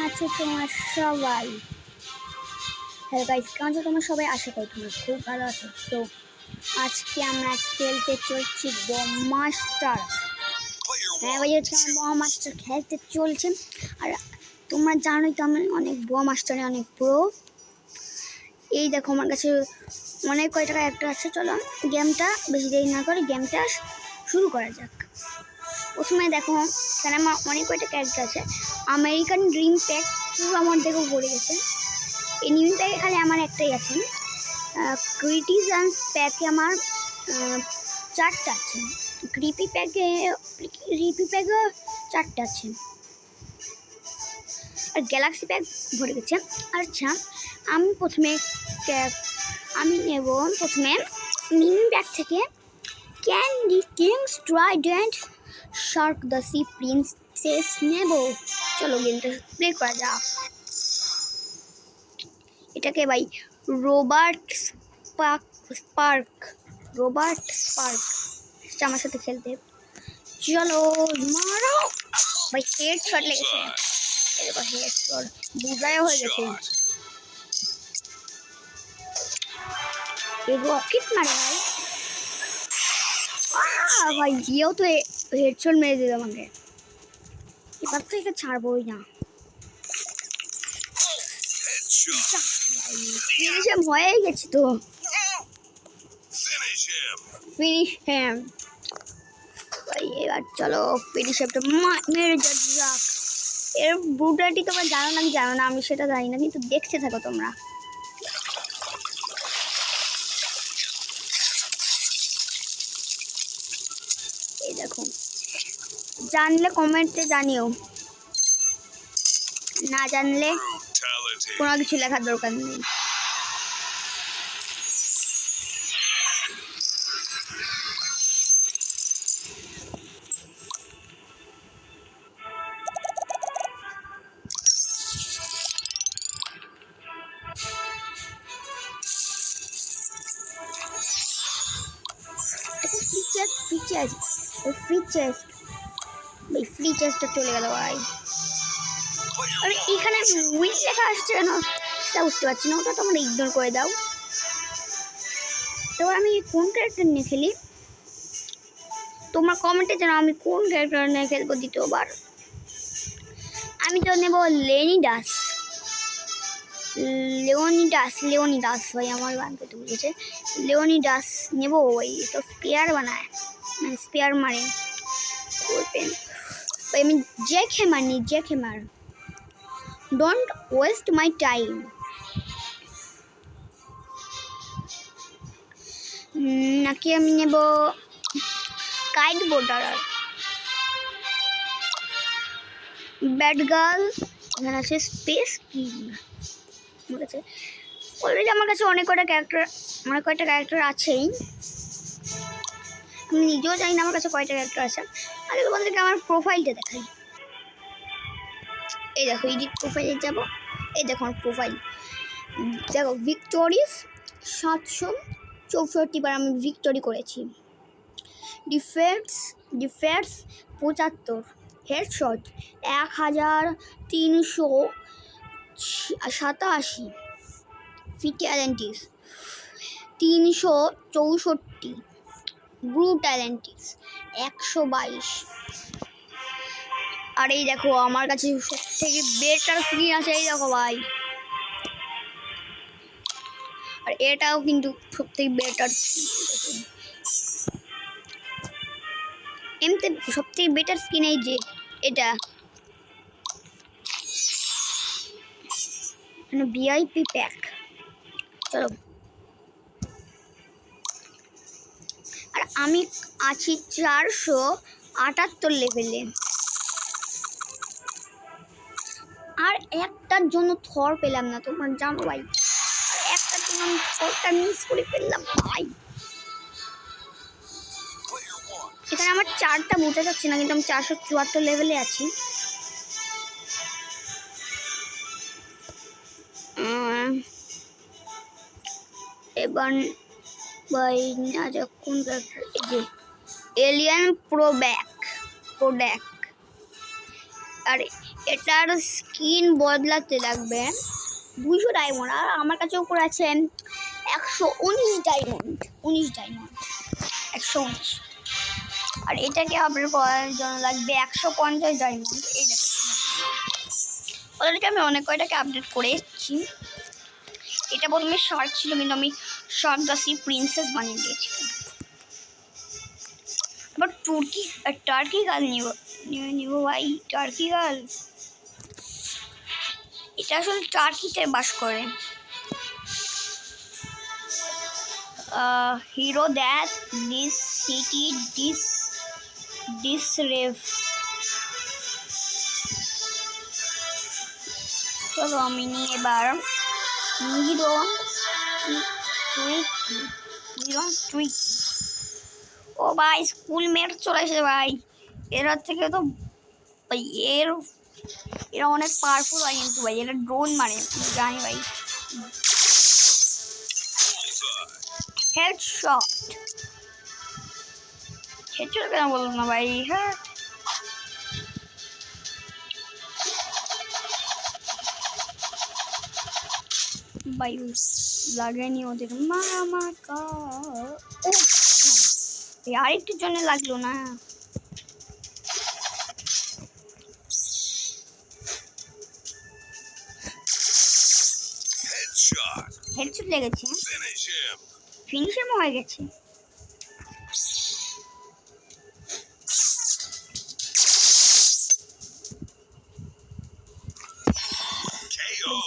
আছো তোমার সবাই? হ্যালো গাইস, কেমন আছো তোমরা সবাই? আশা করি তোমরা খুব ভালো আছো। তো আজকে আমরা খেলতে চলছি বম মাস্টার। হ্যাঁ ভাই, আজকে আমরা বম মাস্টার খেলতে চলছে। আর তোমরা জানোই তো আমি অনেক বম মাস্টারে অনেক প্রো। এই দেখো আমার কাছে অনেক কয়টা ক্যারেক্টার আছে। চলো গেমটা বেশি দেরি না করে গেমটা শুরু করা যাক। প্রথমে দেখো এখানে আমার অনেক কয়টা ক্যারেক্টার আছে। আমেরিকান ড্রিম প্যাক পুরো আমার দেখেও পড়ে গেছে। এনিমি প্যাকে খালি আমার একটাই আছে। ক্রিটিসান্স প্যাকে আমার 4টা আছে। ক্রিপি প্যাকে 4টা আছে। আর গ্যালাক্সি প্যাক ভরে গেছে। আচ্ছা, আমি নেব প্রথমে মিনি প্যাক থেকে candy kings trident shark the sea princess নেব। চলো গেমটা প্লে করা যাক। এটাকে ভাই রবার্ট স্পার্ক আমার সাথে খেলতে। চলো মারো ভাই, হেড শট লেগেছে। এরকম হেড শট বুঝায় হয়ে গেছে। এই রকেট মারে ভাই। ভাই গিয়েও তো হেড শট মেরে দিল আমাকে। এবার তো এটা ছাড়বোই না। ফিনিশ হয়ে গেছে তো। ফিনিশ হ্যাম। এবার চলো ফিনিশ হ্যামটা মেরে যাক। এর ব্রুটালিটি তোমরা জানো না, আমি সেটা জানি না, কিন্তু দেখতে থাকো তোমরা। এই দেখো, জানলে কমেন্টে জানিও, না জানলে কোনো কিছু লেখার দরকার নেই। ফ্রি চেস্টটা চলে গেল ভাই। আরে এখানে উইন লেখা আসছে কেন সেটা বুঝতে পারছি না, ওটা তোমরা ইগনোর করে দাও। তো আমি কোন ক্যারেক্টার নিয়ে খেলি তোমরা কমেন্টে জানাও, আমি কোন ক্যারেক্টার নিয়ে খেলবো দ্বিতীয়বার। আমি তো নেব লেওনিডাস ভাই, আমার বান্ধবী বলেছে লেওনিডাস নেব। ওই তো স্পেয়ার বানায়, মানে স্পেয়ার মারে ওপেন ভাই। আমি জ্যাকহ্যামার ডোন্ট ওয়েস্ট মাই টাইম। নাকি আমি নেব কাইট বোর্ডার, ব্যাড গার্ল। এখানে আছে স্পেস কিং। আমার কাছে অলরেডি অনেক কয়টা ক্যারেক্টার আছেই। আমি নিজেও জানি না আমার কাছে কয়টা ক্যারেক্টার আছে। আগে তোমাদেরকে আমার প্রোফাইলটা দেখাই। এই দেখো, এডিট প্রোফাইলে যাব। এই দেখো আমার প্রোফাইল, দেখো ভিক্টোরিস 764 বার আমি ভিক্টোরি করেছি। Defence 75, headshot 1387, ফিটালিটিস 364, ব্রুটালিটিস 122। আর এই দেখো আমার কাছে সব থেকে বেটার স্কিন আছে, এই দেখো ভাই। আর এটাও কিন্তু সব থেকে বেটার স্কিন। এমতে সব থেকে বেটার স্কিন এই যে এটা, মানে ভিআইপি প্যাক। চলো, আর আমি আছি 478 লেভেলে। আর একটার জন্য থর পেলাম না, তোমরা জানো ভাই। আর একটার জন্য আমি থরটা মিস করে ফেললাম ভাই। এখানে আমার 4টা বোঝা যাচ্ছে না, কিন্তু আমি 474 লেভেলে আছি। এবার ভাই না যখন যে এলিয়ান প্রোডাক। আর এটার স্কিন বদলাতে লাগবে 200 ডায়মন্ড, আর আমার কাছে উপর আছে 119 ডায়মন্ড, 119, আর এটাকে আপডেট করার জন্য লাগবে 150 ডায়মন্ড। এই দেখো অলরেডি আমি অনেক কয়টাকে আপডেট করেছি। এটা প্রথমে শার্ক ছিল, কিন্তু আমি শার্ক দাসি প্রিন্সেস বানিয়ে দিয়েছি। আবার টার্কি গার্ল নিব ভাই, টার্কি গার্ল। এটা আসলে টার্কিতে বাস করে। Hero that this city this রেভ। চলো আমি নিয়ে এবার নিরন স্ট্রিক। ও ভাই স্কুল মেট চলে এসেছে ভাই। এরা থেকে তো ভাই এরা অনেক পাওয়ারফুল হয়, কিন্তু ভাই এরা ড্রোন মারে জানি ভাই। হেডশট কেন বলুন না ভাই। হ্যাঁ ভাই লাগেনি ওদের মামা কা। আরেকটির জন্য লাগলো না। হেডশট লেগেছে, ফিনিশ হিম হয়ে গেছে।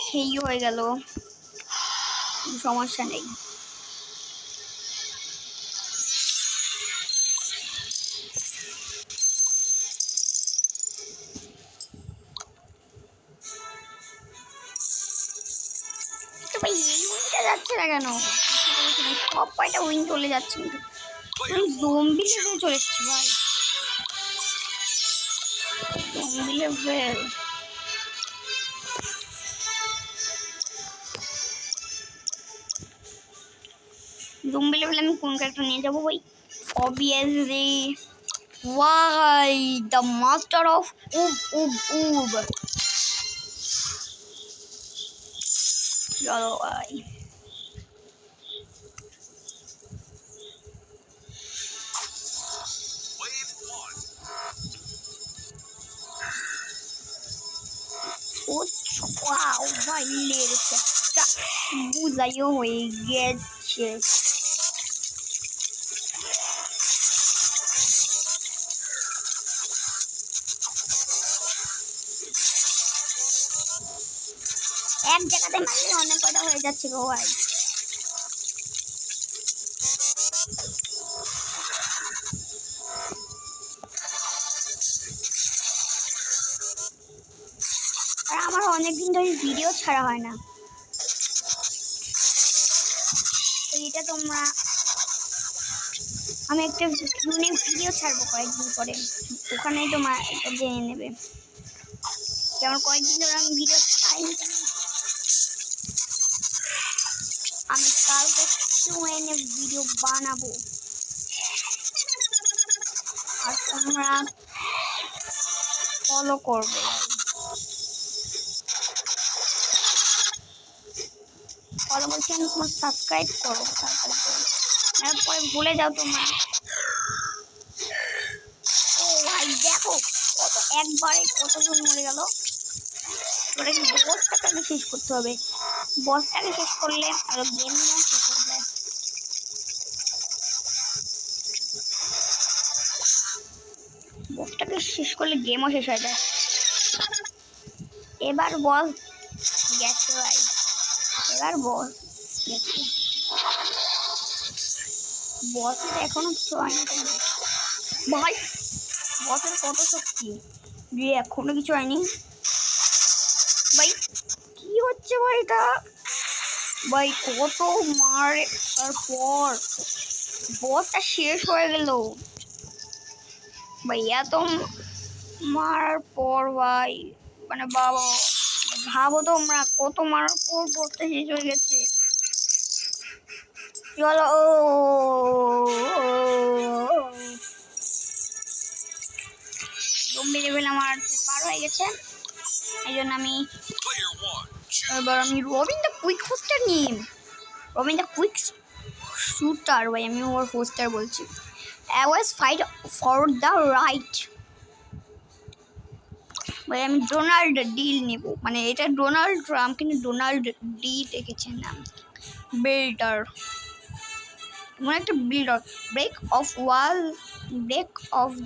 সেই হয়ে গেল, সমস্যা নেই। ভাই এই উইনটা যাচ্ছে না কেন? সব কয়টা উইন চলে যাচ্ছে, কিন্তু জম্বি লেভেল চলে এসছে ভাই। জম্বি লেভেল আমি কোন ক্যারেক্টার নিয়ে যাবো ভাই? অবভিয়াসলি ভাই দ্য মাস্টার অফ উব। চলো ভাই ভাই লেগেছে, বুঝাইও হয়ে গেছে। এক জায়গাতে মারলে অনেক কটা হয়ে যাচ্ছে গো ভাই। আর আমার অনেকদিন ধরে ভিডিও ছাড়া হয় না, তো এটা তোমরা আমি একটা ইউনিক ভিডিও ছাড়বো কয়েকদিন পরে, ওখানেই তোমরা এটা জেনে নেবে। যেমন কয়েকদিন ধরে আমি ভিডিও ছাড়িনি, আমি কালকে কিউএনএ ভিডিও বানাবো, আর তোমরা ফলো করবে। ফলো বলছি আমি, তোমার সাবস্ক্রাইব করো, তারপরে ভুলে যাও তোমরা। ও ভাই দেখো কত একবারে কতজন মরে গেল। ওটা কি বসটাকে শেষ করতে হবে, বসটাকে শেষ করলে আরো গেম শেষ হয়ে যায়। বসটাকে শেষ করলে গেমও শেষ হয়ে যায়। এবার বস গেছে ভাই, এবার বস গেছে। বসের এখনো কিছু হয়নি ভাই, বসের কত শক্তি যে এখনো কিছু হয়নি ভাই। কি হচ্ছে ভাই এটা? ভাই কত মারে তারপর বসটা শেষ হয়ে গেল ভাই। এত মারার পর ভাই মানে বাবা ভাবো তোমরা কত মারার পর বসটা শেষ হয়ে গেছে। চলো জম্বি লেভেল আমার পার হয়ে গেছে। এই জন্য আমি এবার আমি রবিন দ্য কুইক হোস্টার নিই। রবিন দ্য কুইক শুটার ভাই, আমি ওর হোস্টার বলছি। always fight for the right ভাই। আমি ডোনাল্ড ডিল নেব, মানে এটা ডোনাল্ড ট্রাম্প কিন্তু ডোনাল্ড ডি দেখেছেন নাম। বিল্ডার, মানে একটা বিল্ডার। ব্রেক অফ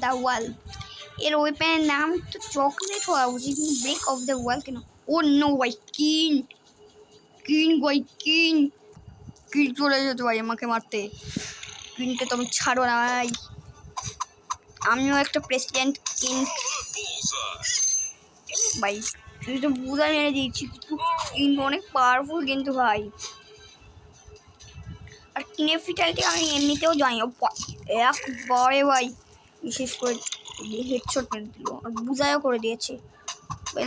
দ্য ওয়াল, এর ওয়েপেনের নাম তো চকলেট হওয়া উচিত, কিন্তু ব্রেক অফ দ্য ওয়াল কেন? ও নো ভাই, কিন ভাই, কিন চলে যেত ভাই আমাকে মারতে। কিনকে তো আমি ছাড়ো না ভাই, আমিও একটা প্রেসিডেন্ট কিন ভাই। তুই তো বুঝা মেরে দিয়েছি, কিন্তু কিন অনেক পাওয়ারফুল কিন্তু ভাই। আর কিনের ফিটাইতে আমি এমনিতেও জানি, একবারে ভাই বিশেষ করে হেডশট মেরে দিল, আর বুঝাইও করে দিয়েছে।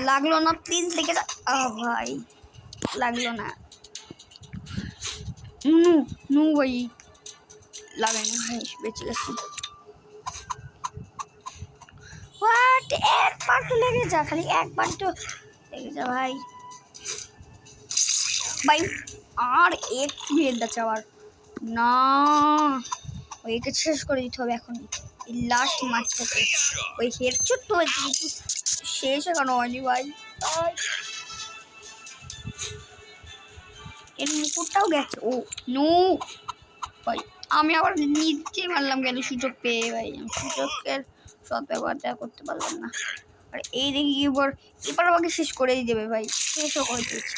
লাগলো না, প্লিজ লেগে যা। ভাই লাগলো না, নো ভাই, লাগে না ভাই, বেঁচে গেছি। হোয়াট, একবার তো লেগে যা, খালি একবার তো লেগে যা ভাই। ভাই আর একটু হেলথ আছে আবার না, ওইকে শেষ করে দিতে হবে এখন এই লাস্ট ম্যাচটাতে। ওই হেডশট তো শেষ এখনো হয়নি ভাই। এর মুকুটটাও গেছে। ও নো ভাই, আমি আবার নিচে মারলাম কেন সুযোগ পেয়ে ভাই? আমি সুযোগের সৎ ব্যবহারটা করতে পারলাম না। আর এই দেখি এবার আমাকে শেষ করেই দেবে ভাই, শেষও করে দিয়েছে।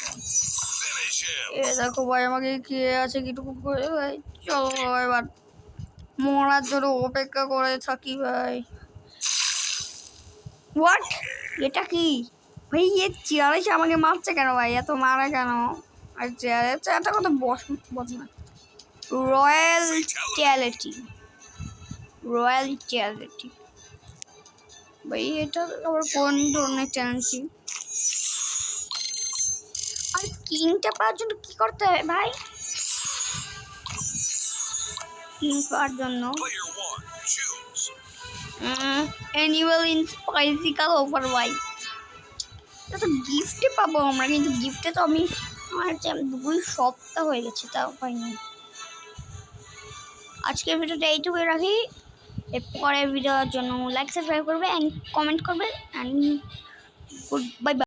এ দেখো ভাই, আমাকে কে আছে কিটুকু করে ভাই। চলো এবার মরার জন্য অপেক্ষা করে থাকি ভাই। হোয়াট, এটা কি ভাই? এ চেয়ারে আমাকে মারছে কেন ভাই? এত মারা কেন? আর চেয়ারটা কত বস না। রয়্যালিটি ভাই, এটা আবার কোন ধরনের চ্যালেঞ্জ? আর কিংটা পাওয়ার জন্য কি করতে হবে ভাই? কিং পাওয়ার জন্য অ্যানুয়াল স্পাইসিক্যাল অফার ভাই, এটা তো গিফটে পাবো আমরা, কিন্তু গিফটে তো আমি আমার 2 সপ্তাহ হয়ে গেছে, তাও পাইনি। আজকের ভিডিওটা এইটুকুই রাখি। এর পরের ভিডিওর জন্য লাইক সাবস্ক্রাইব করবে অ্যান্ড কমেন্ট করবে অ্যান্ড গুড বাই বাই।